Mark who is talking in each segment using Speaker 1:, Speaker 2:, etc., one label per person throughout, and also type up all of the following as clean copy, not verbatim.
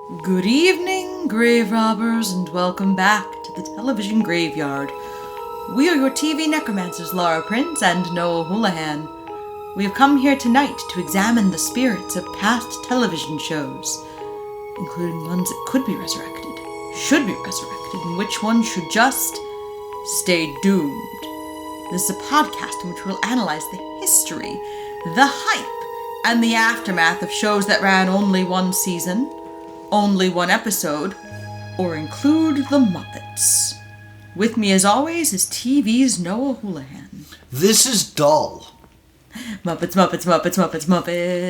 Speaker 1: Good evening, grave robbers, and welcome back to the television graveyard. We are your TV necromancers, Laura Prince and Noah Houlihan. We have come here tonight to examine the spirits of past television shows, including ones that could be resurrected, should be resurrected, and which ones should just stay doomed. This is a podcast in which we'll analyze the history, the hype, and the aftermath of shows that ran only one season, only one episode, or include the Muppets. With me, as always, is TV's Noah Houlihan.
Speaker 2: This is dull.
Speaker 1: Muppets.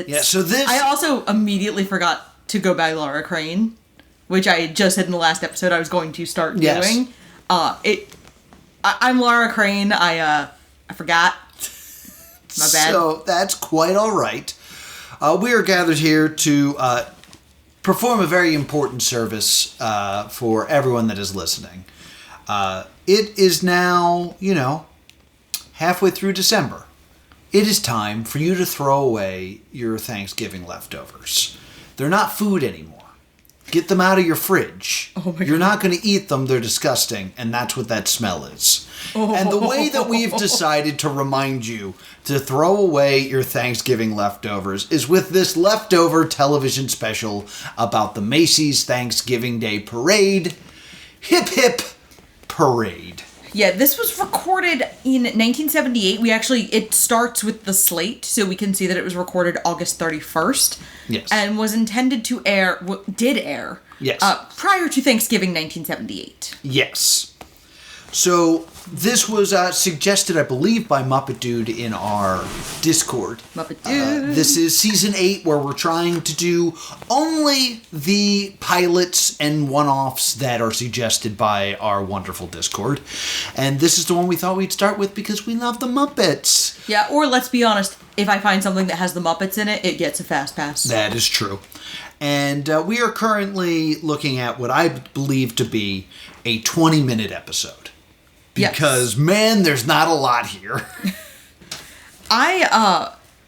Speaker 2: Yeah, so this...
Speaker 1: I also immediately forgot to go by Laura Crane, which I just said in the last episode I was going to start doing. I'm Laura Crane. I forgot. My bad.
Speaker 2: So, that's quite alright. We are gathered here to perform a very important service for everyone that is listening. It is now, halfway through December. It is time for you to throw away your Thanksgiving leftovers. They're not food anymore. Get them out of your fridge. You're not going to eat them. They're disgusting. And that's what that smell is. And the way that we've decided to remind you to throw away your Thanksgiving leftovers is with this leftover television special about the Macy's Thanksgiving Day Parade. Hip hip parade.
Speaker 1: Yeah, this was recorded in 1978. It starts with the slate, so we can see that it was recorded August 31st.
Speaker 2: Yes.
Speaker 1: And was intended to did air.
Speaker 2: Yes.
Speaker 1: Prior to Thanksgiving 1978.
Speaker 2: Yes. So, this was suggested, I believe, by Muppet Dude in our Discord.
Speaker 1: Muppet Dude.
Speaker 2: This is Season 8, where we're trying to do only the pilots and one-offs that are suggested by our wonderful Discord. And this is the one we thought we'd start with because we love the Muppets.
Speaker 1: Yeah, or let's be honest, if I find something that has the Muppets in it, it gets a fast pass.
Speaker 2: That is true. And we are currently looking at what I believe to be a 20-minute episode. Because, man, there's not a lot here.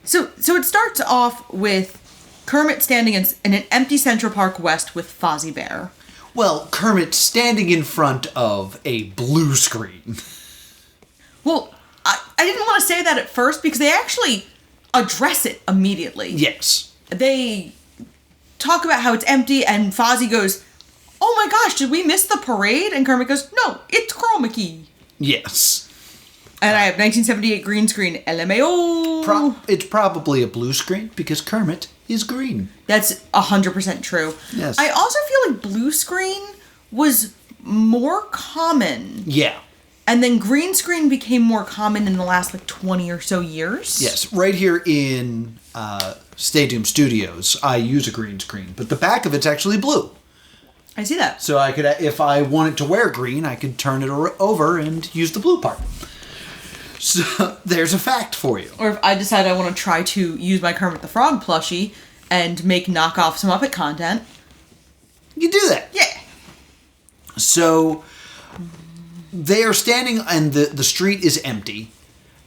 Speaker 1: So it starts off with Kermit standing in an empty Central Park West with Fozzy Bear.
Speaker 2: Well, Kermit standing in front of a blue screen.
Speaker 1: Well, I didn't want to say that at first because they actually address it immediately.
Speaker 2: Yes.
Speaker 1: They talk about how it's empty and Fozzy goes, "Oh my gosh, did we miss the parade?" And Kermit goes, "No, it's chroma key."
Speaker 2: Yes.
Speaker 1: And I have 1978 green screen LMAO.
Speaker 2: It's probably a blue screen because Kermit is green.
Speaker 1: That's 100% true.
Speaker 2: Yes.
Speaker 1: I also feel like blue screen was more common.
Speaker 2: Yeah.
Speaker 1: And then green screen became more common in the last 20 or so years.
Speaker 2: Yes. Right here in Stadium Studios, I use a green screen, but the back of it's actually blue.
Speaker 1: I see that.
Speaker 2: So I could, if I wanted to wear green, I could turn it over and use the blue part. So there's a fact for you.
Speaker 1: Or if I decide I want to try to use my Kermit the Frog plushie and make knockoff Muppet content.
Speaker 2: You do that.
Speaker 1: Yeah.
Speaker 2: So they are standing and the street is empty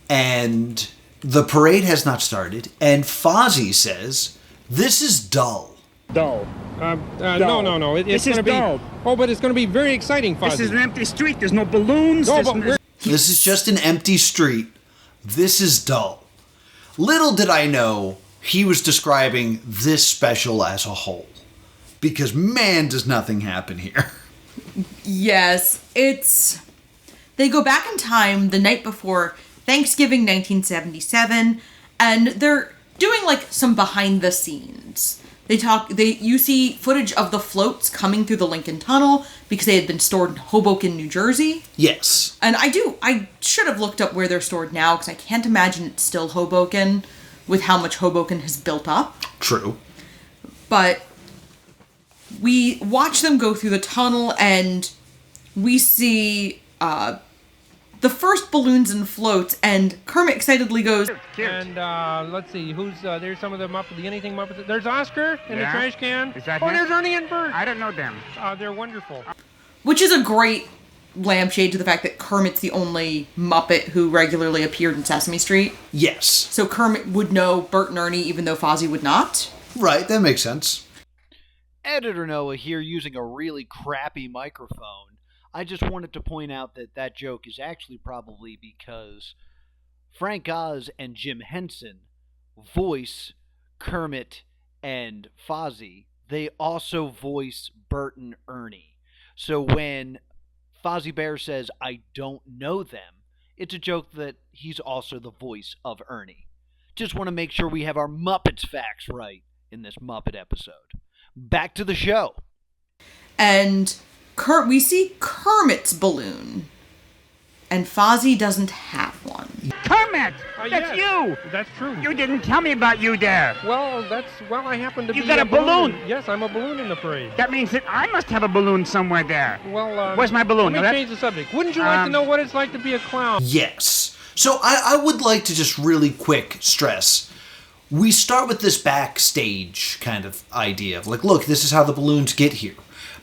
Speaker 2: and the parade has not started. And Fozzy says, "This is dull."
Speaker 3: Dull.
Speaker 4: Dull.
Speaker 3: No.
Speaker 4: This is dull.
Speaker 3: Oh, but it's going to be very exciting, Fozzy.
Speaker 4: This is an empty street. There's no balloons.
Speaker 3: No, but
Speaker 2: This is just an empty street. This is dull. Little did I know he was describing this special as a whole. Because, man, does nothing happen here.
Speaker 1: Yes, they go back in time the night before Thanksgiving 1977, and they're doing some behind the scenes. You see footage of the floats coming through the Lincoln Tunnel because they had been stored in Hoboken, New Jersey.
Speaker 2: Yes.
Speaker 1: And I should have looked up where they're stored now because I can't imagine it's still Hoboken with how much Hoboken has built up.
Speaker 2: True.
Speaker 1: But we watch them go through the tunnel and we see the first balloons and floats, and Kermit excitedly goes,
Speaker 3: And let's see, there's some of the Muppets, the Anything Muppets. There's Oscar in the
Speaker 4: Yeah?
Speaker 3: trash can.
Speaker 4: Is that
Speaker 3: Oh,
Speaker 4: him?
Speaker 3: there's Ernie and Bert.
Speaker 4: I don't know them.
Speaker 3: They're wonderful.
Speaker 1: which is a great lampshade to the fact that Kermit's the only Muppet who regularly appeared in Sesame Street.
Speaker 2: Yes.
Speaker 1: So Kermit would know Bert and Ernie even though Fozzie would not.
Speaker 2: Right, that makes sense.
Speaker 5: Editor Noah here using a really crappy microphone. I just wanted to point out that that joke is actually probably because Frank Oz and Jim Henson voice Kermit and Fozzie. They also voice Bert and Ernie. So when Fozzy Bear says, "I don't know them," it's a joke that he's also the voice of Ernie. Just want to make sure we have our Muppets facts right in this Muppet episode. Back to the show.
Speaker 1: And we see Kermit's balloon. And Fozzie doesn't have one.
Speaker 4: Kermit! That's
Speaker 3: Yes,
Speaker 4: you!
Speaker 3: That's true.
Speaker 4: You didn't tell me about you there.
Speaker 3: Well, I happen to be
Speaker 4: You got a balloon.
Speaker 3: Yes, I'm a balloon in the parade.
Speaker 4: That means that I must have a balloon somewhere there.
Speaker 3: Well,
Speaker 4: Where's my balloon?
Speaker 3: Let me change the subject. Wouldn't you like to know what it's like to be a clown?
Speaker 2: Yes. So I would like to just really quick stress. We start with this backstage kind of idea of like, look, this is how the balloons get here.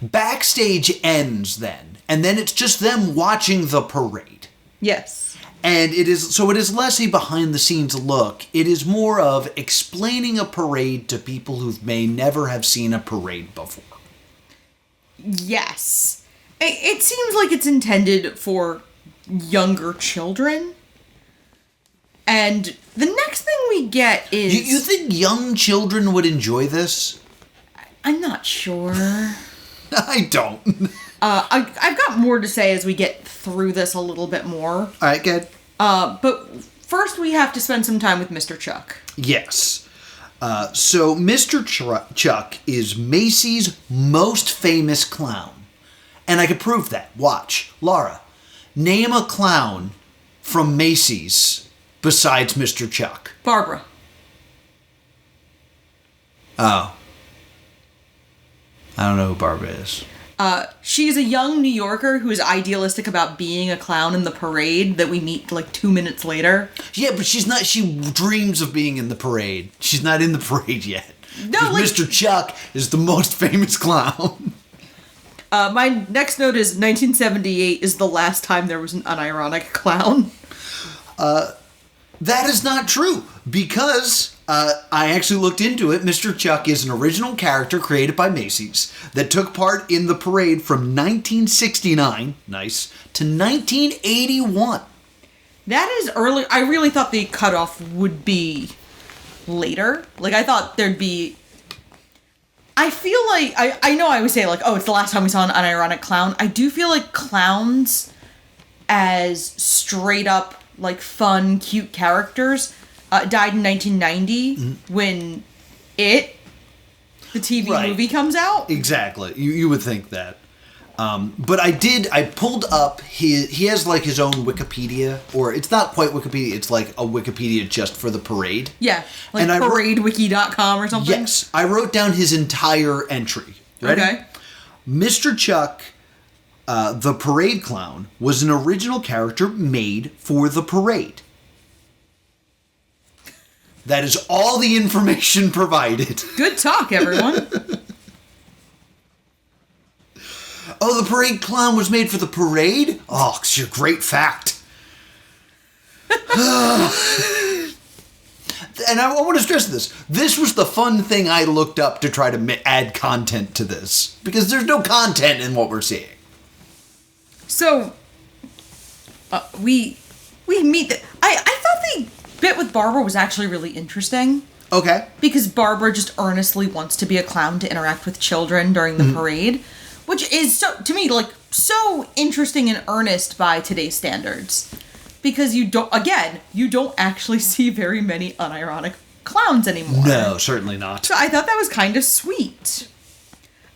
Speaker 2: Backstage ends then, and then it's just them watching the parade.
Speaker 1: Yes.
Speaker 2: And it is less a behind the scenes look. It is more of explaining a parade to people who may never have seen a parade before.
Speaker 1: Yes. It seems like it's intended for younger children. And the next thing we get is...
Speaker 2: You think young children would enjoy this?
Speaker 1: I'm not sure.
Speaker 2: I don't.
Speaker 1: I've got more to say as we get through this a little bit more.
Speaker 2: All right, good.
Speaker 1: But first we have to spend some time with Mr. Chuck.
Speaker 2: Yes. So Mr. Chuck is Macy's most famous clown. And I could prove that. Watch. Laura, name a clown from Macy's besides Mr. Chuck.
Speaker 1: Barbara.
Speaker 2: Oh. I don't know who Barbara is.
Speaker 1: She's a young New Yorker who is idealistic about being a clown in the parade that we meet like 2 minutes later.
Speaker 2: Yeah, but she's not. She dreams of being in the parade. She's not in the parade yet.
Speaker 1: No, like,
Speaker 2: Mr. Chuck is the most famous clown.
Speaker 1: My next note is 1978 is the last time there was an unironic clown.
Speaker 2: That is not true, because I actually looked into it. Mr. Chuck is an original character created by Macy's that took part in the parade from 1969, nice, to 1981.
Speaker 1: That is early. I really thought the cutoff would be later. Like, I thought there'd be... I feel like... I know I would say, like, oh, it's the last time we saw an unironic clown. I do feel like clowns as straight up, like, fun, cute characters died in 1990 when the TV movie comes out.
Speaker 2: Exactly. You would think that. But I pulled up he has like his own Wikipedia, or it's not quite Wikipedia, it's like a Wikipedia just for the parade.
Speaker 1: Yeah, like paradewiki.com or something.
Speaker 2: Yes, I wrote down his entire entry. Ready?
Speaker 1: Okay.
Speaker 2: Mr. Chuck, the parade clown, was an original character made for the parade. That is all the information provided.
Speaker 1: Good talk, everyone.
Speaker 2: Oh, the parade clown was made for the parade? Oh, it's a great fact. And I want to stress this. This was the fun thing I looked up to try to add content to this. Because there's no content in what we're seeing.
Speaker 1: So, we meet... I thought the bit with Barbara was actually really interesting.
Speaker 2: Okay.
Speaker 1: Because Barbara just earnestly wants to be a clown to interact with children during the parade. Which is, so to me, like, so interesting and earnest by today's standards. Because you don't actually see very many unironic clowns anymore.
Speaker 2: No, certainly not.
Speaker 1: So I thought that was kind of sweet.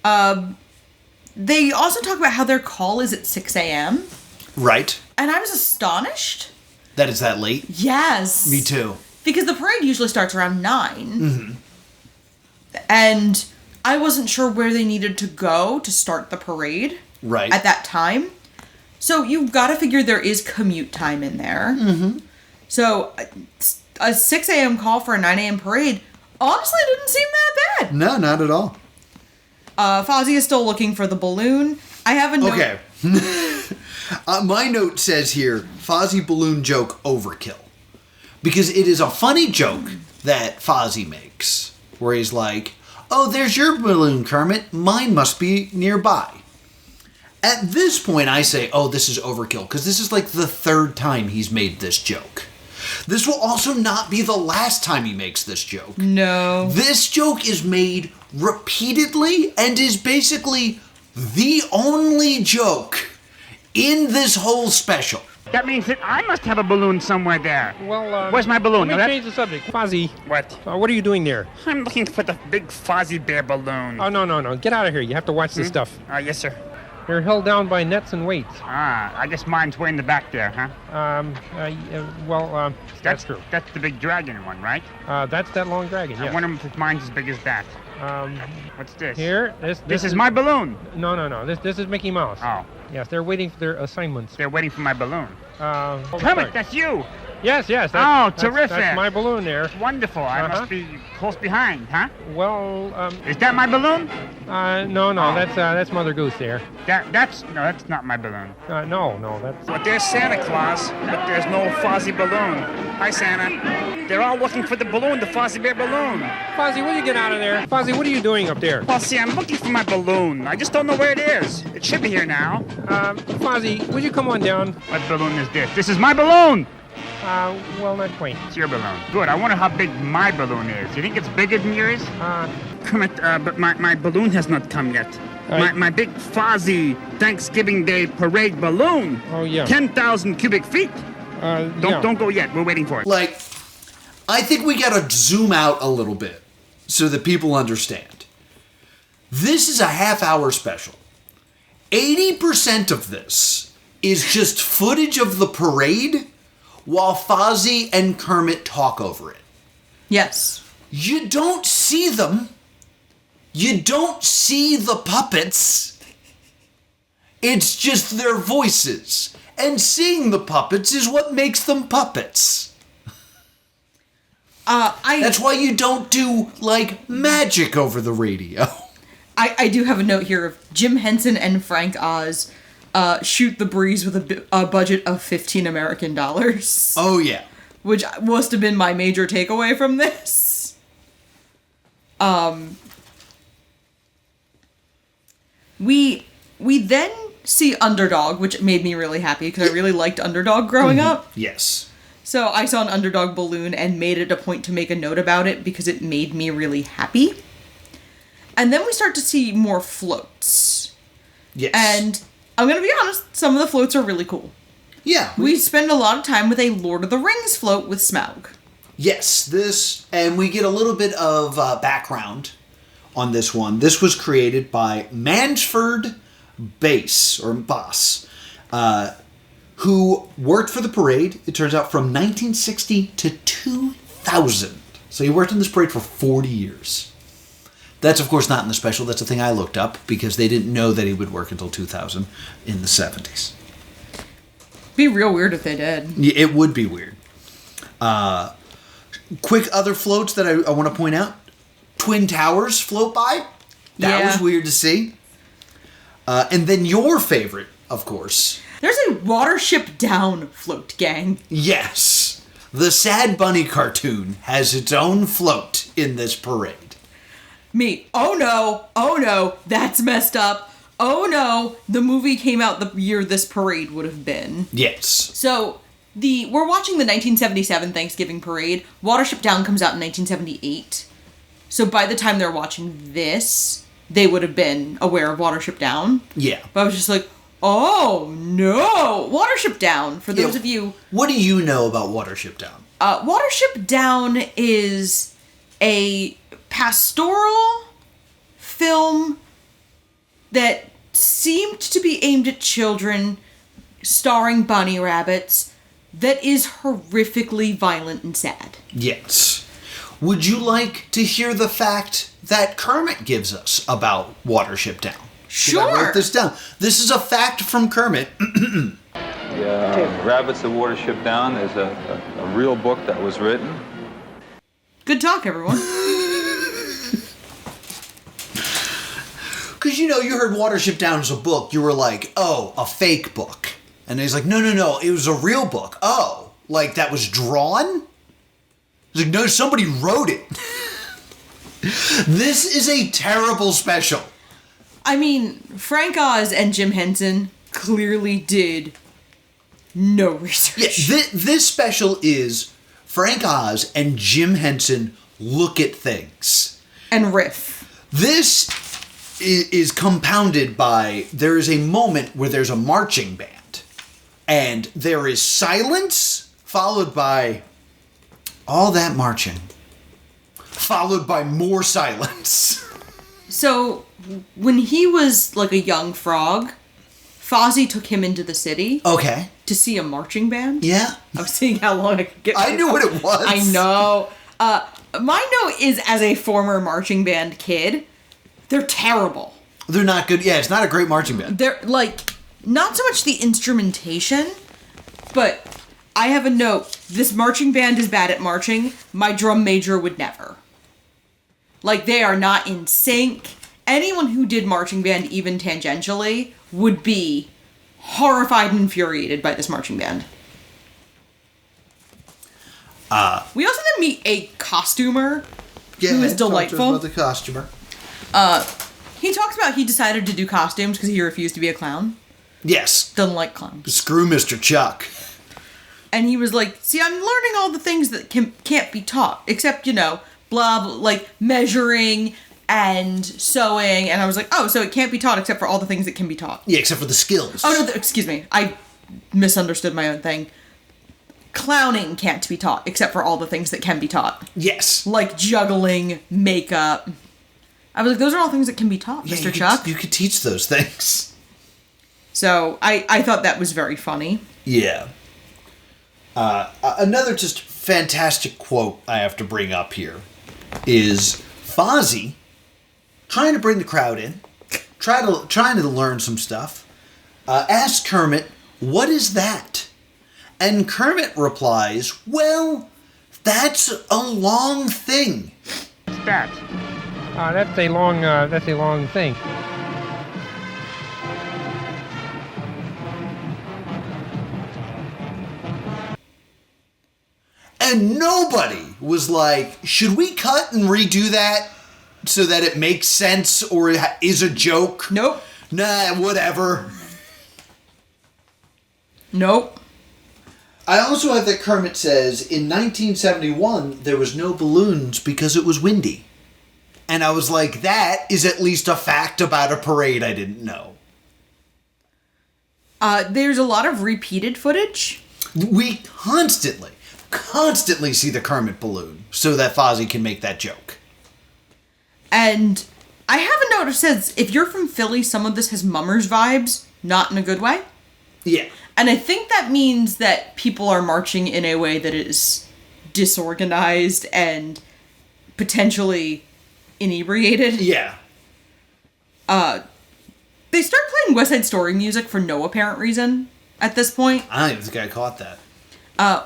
Speaker 1: They also talk about how their call is at 6 a.m.
Speaker 2: Right.
Speaker 1: And I was astonished.
Speaker 2: That it's that late?
Speaker 1: Yes.
Speaker 2: Me too.
Speaker 1: Because the parade usually starts around 9. Mm-hmm. And I wasn't sure where they needed to go to start the parade.
Speaker 2: Right.
Speaker 1: At that time. So you've got to figure there is commute time in there. Mm-hmm. So a 6 a.m. call for a 9 a.m. parade honestly didn't seem that bad.
Speaker 2: No, not at all.
Speaker 1: Fozzie is still looking for the balloon. I have a note.
Speaker 2: Okay. My note says here, Fozzie balloon joke overkill. Because it is a funny joke that Fozzie makes. Where he's like, "Oh, there's your balloon, Kermit. Mine must be nearby." At this point, I say, "Oh, this is overkill," because this is like the third time he's made this joke. This will also not be the last time he makes this joke.
Speaker 1: No.
Speaker 2: This joke is made repeatedly and is basically the only joke in this whole special.
Speaker 4: That means that I must have a balloon somewhere there.
Speaker 3: Well,
Speaker 4: Where's my balloon?
Speaker 3: Let
Speaker 4: No,
Speaker 3: me
Speaker 4: that-
Speaker 3: change the subject. Fozzy,
Speaker 4: What?
Speaker 3: what are you doing there?
Speaker 4: I'm looking for the big Fozzy Bear balloon.
Speaker 3: Oh, no. Get out of here. You have to watch this stuff.
Speaker 4: Yes, sir.
Speaker 3: You're held down by nets and weights.
Speaker 4: I guess mine's way in the back there, huh?
Speaker 3: That's true.
Speaker 4: That's the big dragon one, right?
Speaker 3: That's that long dragon,
Speaker 4: I
Speaker 3: yeah.
Speaker 4: wonder if mine's as big as that. What's this?
Speaker 3: Here,
Speaker 4: This is my balloon.
Speaker 3: No. This is Mickey Mouse.
Speaker 4: Oh,
Speaker 3: Yes, they're waiting for their assignments.
Speaker 4: they're waiting for my balloon.
Speaker 3: Kermit,
Speaker 4: Kermit, that's you.
Speaker 3: Yes.
Speaker 4: Terrific.
Speaker 3: That's my balloon there.
Speaker 4: Wonderful. I
Speaker 3: Uh-huh.
Speaker 4: must be close behind, huh?
Speaker 3: Well,
Speaker 4: Is that my balloon?
Speaker 3: no. That's Mother Goose there.
Speaker 4: That's not my balloon.
Speaker 3: No, that's.
Speaker 4: But there's Santa Claus, but there's no Fozzy balloon. Hi, Santa. They're all looking for the balloon, the Fozzy Bear balloon.
Speaker 3: Fozzy, will you get out of there? Fozzy, what are you doing up there?
Speaker 4: Well, see, I'm looking for my balloon. I just don't know where it is. It should be here now.
Speaker 3: Fozzy, would you come on down?
Speaker 4: What balloon is this? This is my balloon!
Speaker 3: Well, not quite.
Speaker 4: It's your balloon. Good. I wonder how big my balloon is. You think it's bigger than yours? Kermit, but my balloon has not come yet. My big Fozzy Thanksgiving Day parade balloon.
Speaker 3: Oh, yeah.
Speaker 4: 10,000 cubic feet.
Speaker 3: Yeah.
Speaker 4: Don't go yet. We're waiting for it.
Speaker 2: Like, I think we gotta zoom out a little bit so that people understand. This is a half-hour special. 80% of this is just footage of the parade while Fozzie and Kermit talk over it.
Speaker 1: Yes.
Speaker 2: You don't see them. You don't see the puppets. It's just their voices. And seeing the puppets is what makes them puppets. That's why you don't do, like, magic over the radio.
Speaker 1: I do have a note here of Jim Henson and Frank Oz shoot the breeze with a budget of $15 American.
Speaker 2: Oh, yeah.
Speaker 1: Which must have been my major takeaway from this. We then see Underdog, which made me really happy because I really liked Underdog growing up.
Speaker 2: Yes.
Speaker 1: So I saw an Underdog balloon and made it a point to make a note about it because it made me really happy. And then we start to see more floats.
Speaker 2: Yes.
Speaker 1: And I'm going to be honest, some of the floats are really cool.
Speaker 2: Yeah.
Speaker 1: We spend a lot of time with a Lord of the Rings float with Smaug.
Speaker 2: Yes, and we get a little bit of background on this one. This was created by Mansford Bass, who worked for the parade, it turns out, from 1960 to 2000. So he worked on this parade for 40 years. That's, of course, not in the special. That's a thing I looked up because they didn't know that he would work until 2000 in the 70s.
Speaker 1: Be real weird if they did.
Speaker 2: Yeah, it would be weird. Quick other floats that I want to point out. Twin Towers float by. That was weird to see. And then your favorite, of course.
Speaker 1: There's a Watership Down float, gang.
Speaker 2: Yes. The Sad Bunny cartoon has its own float in this parade.
Speaker 1: Oh no, that's messed up. Oh no, the movie came out the year this parade would have been.
Speaker 2: Yes.
Speaker 1: So, we're watching the 1977 Thanksgiving parade. Watership Down comes out in 1978. So by the time they're watching this, they would have been aware of Watership Down.
Speaker 2: Yeah.
Speaker 1: But I was just like, oh no! Watership Down, for those of you...
Speaker 2: What do you know about Watership Down?
Speaker 1: Watership Down is a pastoral film that seemed to be aimed at children, starring bunny rabbits, that is horrifically violent and sad.
Speaker 2: Yes. Would you like to hear the fact that Kermit gives us about Watership Down?
Speaker 1: Sure.
Speaker 2: I wrote this down. This is a fact from Kermit.
Speaker 6: Rabbits of Watership Down is a real book that was written.
Speaker 1: Good talk, everyone.
Speaker 2: Because, you heard Watership Down as a book. You were like, oh, a fake book. And he's like, no, it was a real book. Oh, like that was drawn? He's like, no, somebody wrote it. This is a terrible special.
Speaker 1: I mean, Frank Oz and Jim Henson clearly did no research.
Speaker 2: Yeah, this special is Frank Oz and Jim Henson look at things.
Speaker 1: And riff.
Speaker 2: This is compounded by, there is a moment where there's a marching band. And there is silence, followed by all that marching. Followed by more silence.
Speaker 1: So, when he was like a young frog, Fozzie took him into the city.
Speaker 2: Okay.
Speaker 1: To see a marching band.
Speaker 2: Yeah.
Speaker 1: I was seeing how long I could get.
Speaker 2: I knew what it was.
Speaker 1: I know. My note is, as a former marching band kid, they're terrible.
Speaker 2: They're not good. Yeah, it's not a great marching band.
Speaker 1: They're like, not so much the instrumentation, but I have a note. This marching band is bad at marching. My drum major would never. Like, they are not in sync. Anyone who did marching band, even tangentially, would be horrified and infuriated by this marching band. We also then meet a costumer who is delightful.
Speaker 2: Talk to us about the costumer.
Speaker 1: He talks about he decided to do costumes because he refused to be a clown.
Speaker 2: Yes.
Speaker 1: Doesn't like clowns.
Speaker 2: Screw Mr. Chuck.
Speaker 1: And he was like, see, I'm learning all the things that can't be taught, except, blah, blah, like measuring and sewing. And I was like, oh, so it can't be taught except for all the things that can be taught.
Speaker 2: Yeah, except for the skills.
Speaker 1: Oh, no, excuse me. I misunderstood my own thing. Clowning can't be taught except for all the things that can be taught.
Speaker 2: Yes.
Speaker 1: Like juggling, makeup. I was like, those are all things that can be taught,
Speaker 2: Yeah,
Speaker 1: Mr. Chuck.
Speaker 2: You could teach those things.
Speaker 1: So I thought that was very funny.
Speaker 2: Yeah. Another just fantastic quote I have to bring up here is Fozzie trying to bring the crowd in, trying to learn some stuff. Asks Kermit, "What is that?" And Kermit replies, "Well, that's a long thing."
Speaker 4: What's that?
Speaker 3: That's a long thing.
Speaker 2: And nobody was like, should we cut and redo that so that it makes sense or is a joke?
Speaker 1: Nope.
Speaker 2: Nah, whatever.
Speaker 1: Nope.
Speaker 2: I also have that Kermit says, in 1971, there was no balloons because it was windy. And I was like, that is at least a fact about a parade I didn't know.
Speaker 1: There's a lot of repeated footage.
Speaker 2: We constantly see the Kermit balloon so that Fozzie can make that joke.
Speaker 1: And I have a note that says, if you're from Philly, some of this has Mummers vibes, not in a good way.
Speaker 2: Yeah.
Speaker 1: And I think that means that people are marching in a way that is disorganized and potentially inebriated.
Speaker 2: Yeah.
Speaker 1: They start playing West Side Story music for no apparent reason at this point.
Speaker 2: I don't even think I caught that.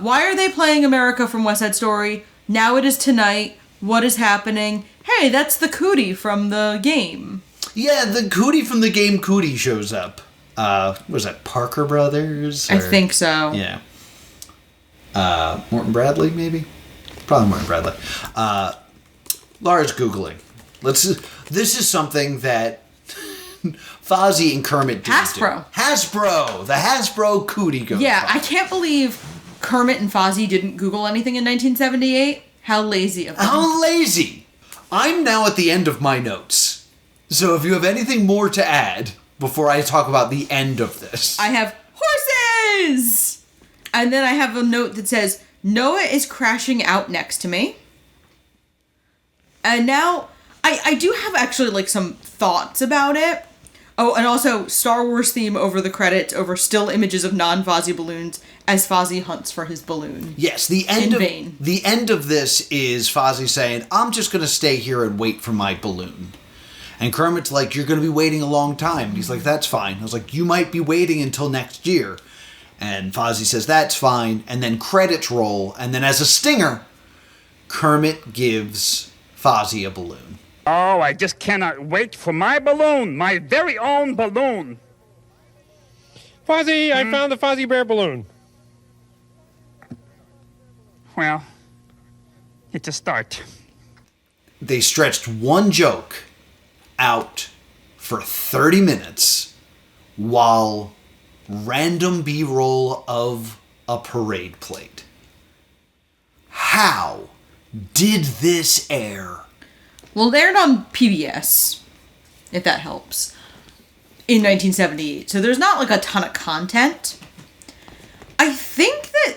Speaker 1: Why are they playing America from West Side Story? Now it is tonight. What is happening? Hey, that's the cootie from the game.
Speaker 2: Yeah, the cootie from the game Cootie shows up. Was that Parker Brothers?
Speaker 1: I think so.
Speaker 2: Yeah. Morton Bradley, maybe? Probably Morton Bradley. Laura's Googling. This is something that Fozzie and Kermit did.
Speaker 1: Hasbro.
Speaker 2: Hasbro. The Hasbro Cootie goes
Speaker 1: Yeah,
Speaker 2: by.
Speaker 1: I can't believe Kermit and Fozzie didn't Google anything in 1978. How lazy of them.
Speaker 2: How lazy. I'm now at the end of my notes. So if you have anything more to add before I talk about the end of this.
Speaker 1: I have horses! And then I have a note that says, Noah is crashing out next to me. And now, I do have actually like some thoughts about it. Oh, and also Star Wars theme over the credits over still images of non-Fozzie balloons as Fozzie hunts for his balloon.
Speaker 2: Yes, the end of this is Fozzie saying, "I'm just going to stay here and wait for my balloon." And Kermit's like, "You're going to be waiting a long time." And he's like, "That's fine." I was like, "You might be waiting until next year." And Fozzie says, "That's fine." And then credits roll. And then as a stinger, Kermit gives Fozzie a balloon.
Speaker 4: Oh, I just cannot wait for my balloon, my very own balloon.
Speaker 3: Fozzie, I found the Fozzy Bear balloon.
Speaker 4: Well, it's a start.
Speaker 2: they stretched one joke out for 30 minutes while random B-roll of a parade played. How did this air?
Speaker 1: Well, it aired on PBS, if that helps, in 1978. So there's not like a ton of content. I think that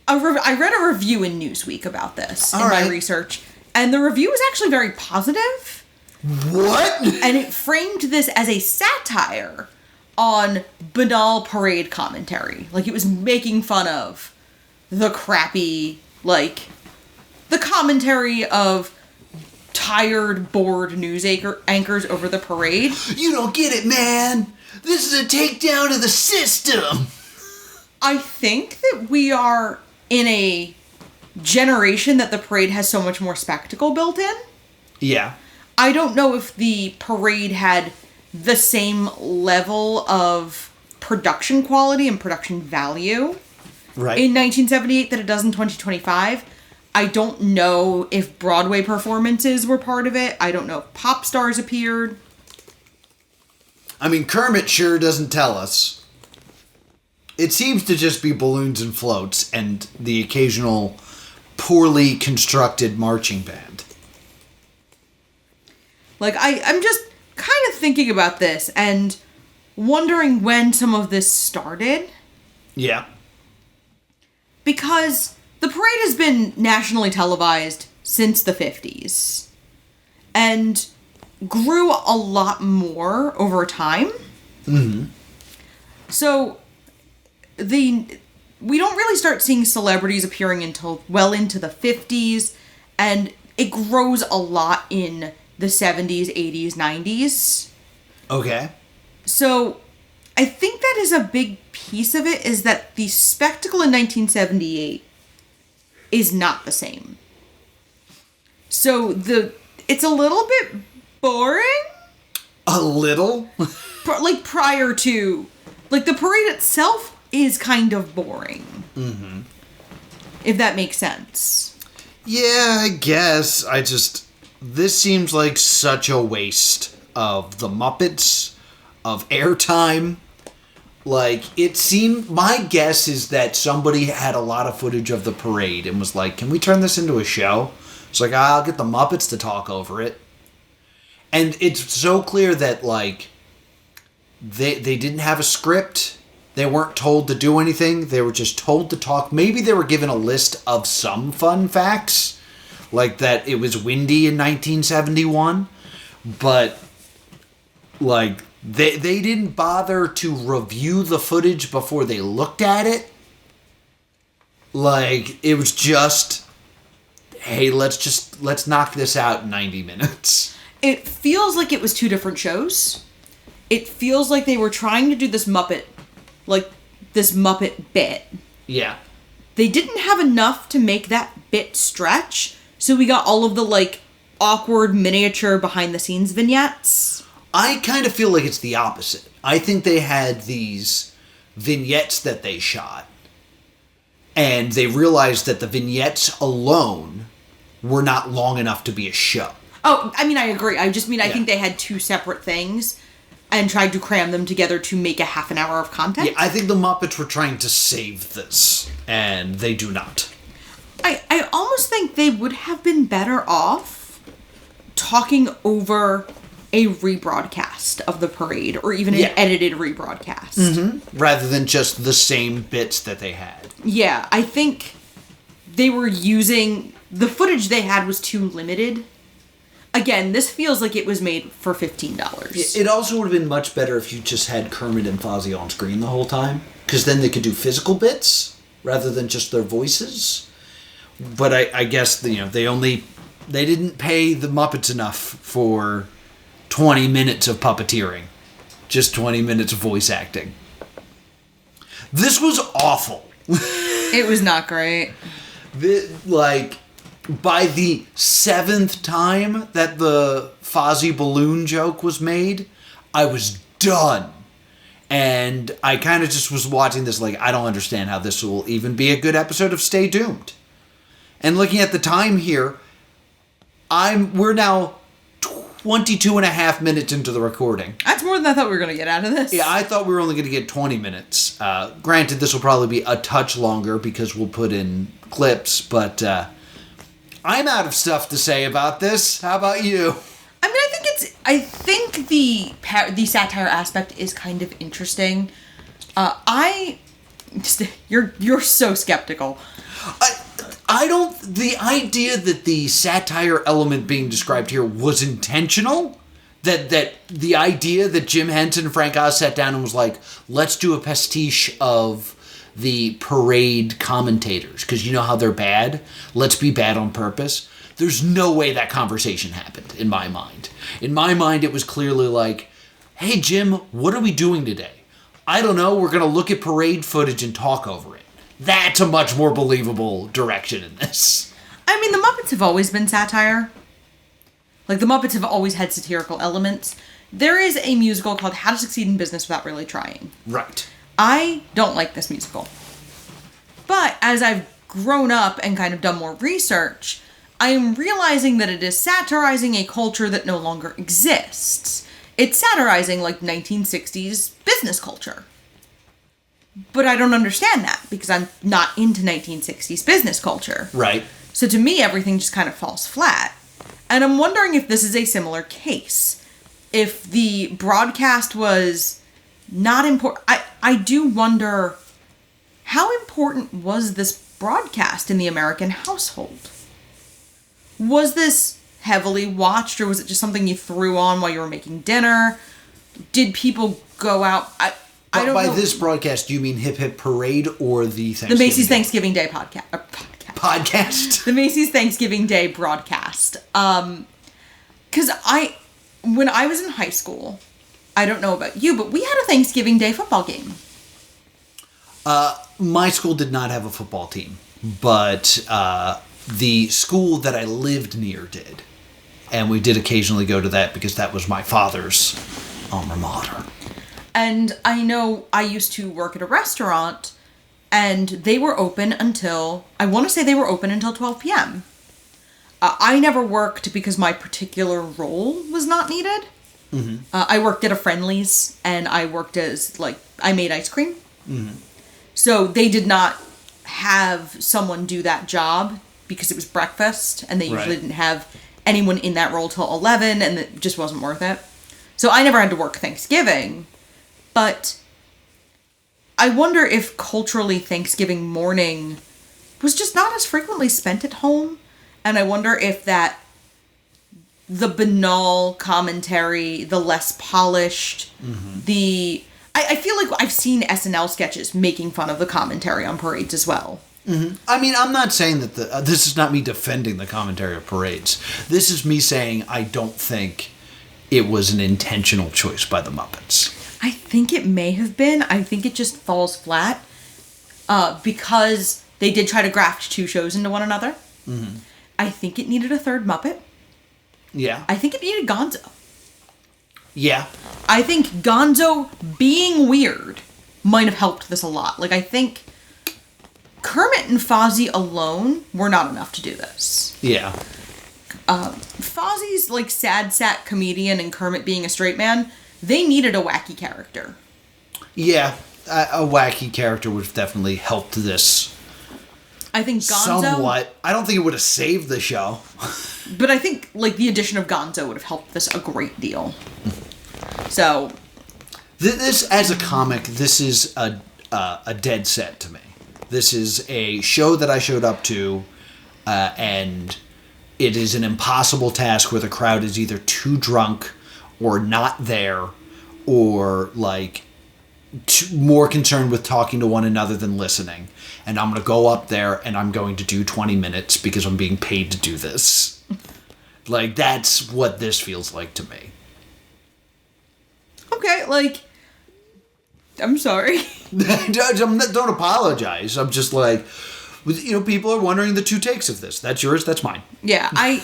Speaker 1: I read a review in Newsweek about this in my research, and the review was actually very positive.
Speaker 2: What?
Speaker 1: And it framed this as a satire on banal parade commentary. Like, it was making fun of the crappy, like, the commentary of tired, bored news anchors over the parade.
Speaker 2: You don't get it, man. This is a takedown of the system.
Speaker 1: I think that we are in a generation that the parade has so much more spectacle built in.
Speaker 2: Yeah.
Speaker 1: I don't know if the parade had the same level of production quality and production value in 1978 that it does in 2025. I don't know if Broadway performances were part of it. I don't know if pop stars appeared.
Speaker 2: I mean, Kermit sure doesn't tell us. It seems to just be balloons and floats and the occasional poorly constructed marching band.
Speaker 1: Like, I'm just kind of thinking about this and wondering when some of this started.
Speaker 2: Yeah.
Speaker 1: Because the parade has been nationally televised since the 50s. And grew a lot more over time. Mm-hmm. So, we don't really start seeing celebrities appearing until well into the 50s. And it grows a lot in the 70s, 80s, 90s.
Speaker 2: Okay.
Speaker 1: So, I think that is a big piece of it, is that the spectacle in 1978 is not the same. So, it's a little bit boring.
Speaker 2: A little?
Speaker 1: Like, prior to... Like, the parade itself is kind of boring.
Speaker 2: Mm-hmm.
Speaker 1: If that makes sense.
Speaker 2: Yeah, I guess. This seems like such a waste of the Muppets, of airtime. Like, my guess is that somebody had a lot of footage of the parade and was like, can we turn this into a show? It's like, I'll get the Muppets to talk over it. And it's so clear that, like, they didn't have a script. They weren't told to do anything. They were just told to talk. Maybe they were given a list of some fun facts, like that it was windy in 1971. But, like, they didn't bother to review the footage before they looked at it. Like, it was just, hey, let's knock this out in 90 minutes.
Speaker 1: It feels like it was two different shows. It feels like they were trying to do this Muppet bit.
Speaker 2: Yeah.
Speaker 1: They didn't have enough to make that bit stretch, so we got all of the, like, awkward miniature behind-the-scenes vignettes.
Speaker 2: I kind of feel like it's the opposite. I think they had these vignettes that they shot, and they realized that the vignettes alone were not long enough to be a show.
Speaker 1: Oh, I mean, I agree. I think they had two separate things and tried to cram them together to make a half an hour of content.
Speaker 2: Yeah, I think the Muppets were trying to save this, and they do not.
Speaker 1: I almost think they would have been better off talking over a rebroadcast of the parade, or even an edited rebroadcast.
Speaker 2: Mm-hmm. Rather than just the same bits that they had.
Speaker 1: Yeah, I think they were using... The footage they had was too limited. Again, this feels like it was made for $15.
Speaker 2: It also would have been much better if you just had Kermit and Fozzy on screen the whole time, because then they could do physical bits rather than just their voices. But I guess they didn't pay the Muppets enough for 20 minutes of puppeteering, just 20 minutes of voice acting. This was awful.
Speaker 1: It was not great.
Speaker 2: By the 7th time that the Fozzy balloon joke was made, I was done. And I kind of just was watching this like, I don't understand how this will even be a good episode of Stay Doomed. And looking at the time here, We're now 22 and a half minutes into the recording.
Speaker 1: That's more than I thought we were going to get out of this.
Speaker 2: Yeah, I thought we were only going to get 20 minutes. Granted, this will probably be a touch longer because we'll put in clips, but I'm out of stuff to say about this. How about you?
Speaker 1: I mean, I think the satire aspect is kind of interesting. You're so skeptical.
Speaker 2: The idea that the satire element being described here was intentional, that the idea that Jim Henson and Frank Oz sat down and was like, let's do a pastiche of the parade commentators, because you know how they're bad? Let's be bad on purpose. There's no way that conversation happened, in my mind. In my mind, it was clearly like, hey, Jim, what are we doing today? I don't know, we're going to look at parade footage and talk over it. That's a much more believable direction in this.
Speaker 1: I mean, the Muppets have always been satire. Like, the Muppets have always had satirical elements. There is a musical called How to Succeed in Business Without Really Trying.
Speaker 2: Right.
Speaker 1: I don't like this musical. But as I've grown up and kind of done more research, I am realizing that it is satirizing a culture that no longer exists. It's satirizing, like, 1960s business culture. But I don't understand that, because I'm not into 1960s business culture.
Speaker 2: Right.
Speaker 1: So to me, everything just kind of falls flat. And I'm wondering if this is a similar case. If the broadcast was not important... I do wonder, how important was this broadcast in the American household? Was this heavily watched, or was it just something you threw on while you were making dinner? Did people go out... I don't
Speaker 2: by
Speaker 1: know.
Speaker 2: this broadcast, do you mean Hip Hip Parade or the Thanksgiving
Speaker 1: The Macy's
Speaker 2: Day?
Speaker 1: Thanksgiving Day podcast.
Speaker 2: Podcast?
Speaker 1: The Macy's Thanksgiving Day broadcast. Because when I was in high school, I don't know about you, but we had a Thanksgiving Day football game.
Speaker 2: My school did not have a football team, but the school that I lived near did. And we did occasionally go to that because that was my father's alma mater.
Speaker 1: And I know I used to work at a restaurant, and they were open until, I want to say they were open until 12 p.m. I never worked because my particular role was not needed. Mm-hmm. I worked at a Friendly's, and I worked as, I made ice cream. Mm-hmm. So they did not have someone do that job because it was breakfast, and they usually didn't have anyone in that role till 11, and it just wasn't worth it. So I never had to work Thanksgiving. But I wonder if culturally Thanksgiving morning was just not as frequently spent at home. And I wonder if the banal commentary, the less polished, I feel like I've seen SNL sketches making fun of the commentary on parades as well.
Speaker 2: Mm-hmm. I mean, I'm not saying that this is not me defending the commentary of parades. This is me saying I don't think it was an intentional choice by the Muppets.
Speaker 1: I think it may have been. I think it just falls flat because they did try to graft two shows into one another. Mm-hmm. I think it needed a third Muppet.
Speaker 2: Yeah.
Speaker 1: I think it needed Gonzo.
Speaker 2: Yeah.
Speaker 1: I think Gonzo being weird might have helped this a lot. I think Kermit and Fozzy alone were not enough to do this.
Speaker 2: Yeah.
Speaker 1: Fozzy's, sad sack comedian and Kermit being a straight man... They needed a wacky character.
Speaker 2: Yeah, a wacky character would have definitely helped this.
Speaker 1: I think Gonzo...
Speaker 2: Somewhat. I don't think it would have saved the show.
Speaker 1: But I think, the addition of Gonzo would have helped this a great deal. So...
Speaker 2: This, as a comic, this is a dead set to me. This is a show that I showed up to, and it is an impossible task where the crowd is either too drunk... or not there, or, more concerned with talking to one another than listening. And I'm going to go up there, and I'm going to do 20 minutes because I'm being paid to do this. That's what this feels like to me.
Speaker 1: Okay, I'm sorry.
Speaker 2: Don't apologize. I'm just people are wondering the two takes of this. That's yours, that's mine.
Speaker 1: Yeah, I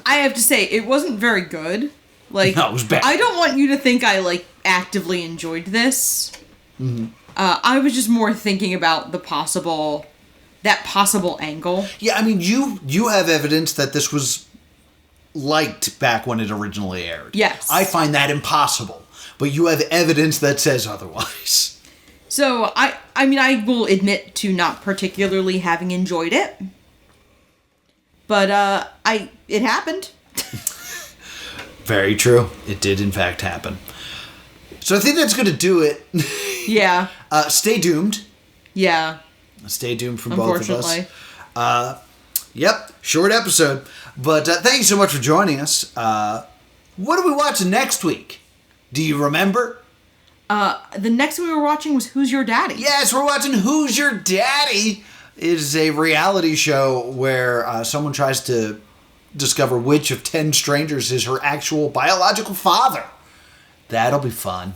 Speaker 1: have to say, it wasn't very good. No,
Speaker 2: it was bad.
Speaker 1: I don't want you to think I, actively enjoyed this. Mm-hmm. I was just more thinking about that possible angle.
Speaker 2: Yeah, I mean, you have evidence that this was liked back when it originally aired.
Speaker 1: Yes.
Speaker 2: I find that impossible, but you have evidence that says otherwise.
Speaker 1: So, I mean, I will admit to not particularly having enjoyed it. But, it happened.
Speaker 2: Very true. It did, in fact, happen. So I think that's going to do it.
Speaker 1: Yeah.
Speaker 2: Stay doomed.
Speaker 1: Yeah.
Speaker 2: Stay doomed from both of us.
Speaker 1: Unfortunately.
Speaker 2: Yep, short episode. But thank you so much for joining us. What are we watching next week? Do you remember?
Speaker 1: The next one we were watching was Who's Your Daddy?
Speaker 2: Yes, we're watching Who's Your Daddy? It is a reality show where someone tries to discover which of 10 strangers is her actual biological father. That'll be fun.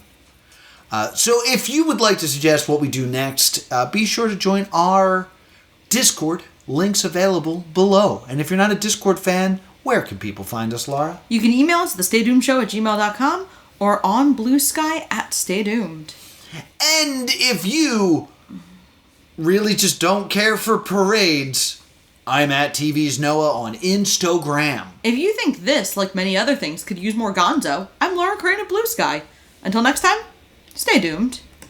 Speaker 2: So if you would like to suggest what we do next, be sure to join our Discord. Links available below. And if you're not a Discord fan, where can people find us, Laura?
Speaker 1: You can email us at thestaydoomedshow@gmail.com or on Blue Sky @StayDoomed.
Speaker 2: And if you really just don't care for parades, I'm at TV's Noah on Instagram.
Speaker 1: If you think this, like many other things, could use more gonzo, I'm Laura Crane of Blue Sky. Until next time, stay doomed.